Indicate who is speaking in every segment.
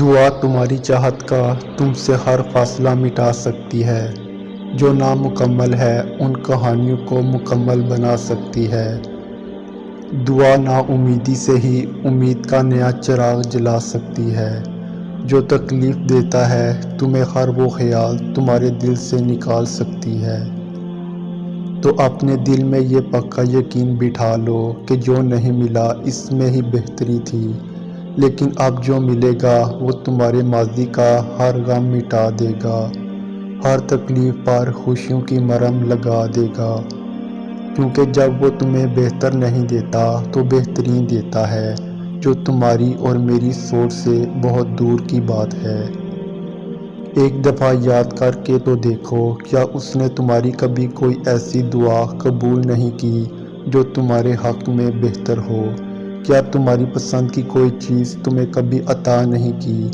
Speaker 1: دعا تمہاری چاہت کا تم سے ہر فاصلہ مٹا سکتی ہے، جو نامکمل ہے ان کہانیوں کو مکمل بنا سکتی ہے۔ دعا نا امیدی سے ہی امید کا نیا چراغ جلا سکتی ہے، جو تکلیف دیتا ہے تمہیں ہر وہ خیال تمہارے دل سے نکال سکتی ہے۔ تو اپنے دل میں یہ پکا یقین بٹھا لو کہ جو نہیں ملا اس میں ہی بہتری تھی، لیکن اب جو ملے گا وہ تمہارے ماضی کا ہر غم مٹا دے گا، ہر تکلیف پر خوشیوں کی مرہم لگا دے گا، کیونکہ جب وہ تمہیں بہتر نہیں دیتا تو بہترین دیتا ہے، جو تمہاری اور میری سوچ سے بہت دور کی بات ہے۔ ایک دفعہ یاد کر کے تو دیکھو، کیا اس نے تمہاری کبھی کوئی ایسی دعا قبول نہیں کی جو تمہارے حق میں بہتر ہو؟ کیا تمہاری پسند کی کوئی چیز تمہیں کبھی عطا نہیں کی؟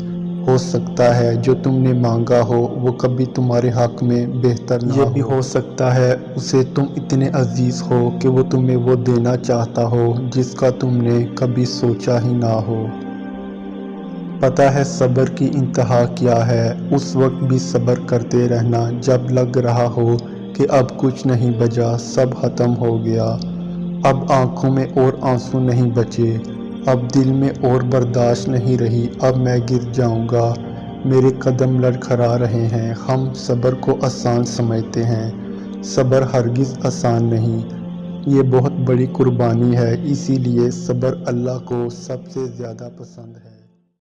Speaker 1: ہو سکتا ہے جو تم نے مانگا ہو وہ کبھی تمہارے حق میں بہتر نہ ہو۔ یہ بھی ہو سکتا ہے اسے تم اتنے عزیز ہو کہ وہ تمہیں وہ دینا چاہتا ہو جس کا تم نے کبھی سوچا ہی نہ ہو۔ پتہ ہے صبر کی انتہا کیا ہے؟ اس وقت بھی صبر کرتے رہنا جب لگ رہا ہو کہ اب کچھ نہیں بچا، سب ختم ہو گیا۔ اب آنکھوں میں اور آنسو نہیں بچے، اب دل میں اور برداشت نہیں رہی، اب میں گر جاؤں گا، میرے قدم لڑکھڑا رہے ہیں۔ ہم صبر کو آسان سمجھتے ہیں، صبر ہرگز آسان نہیں، یہ بہت بڑی قربانی ہے، اسی لیے صبر اللہ کو سب سے زیادہ پسند ہے۔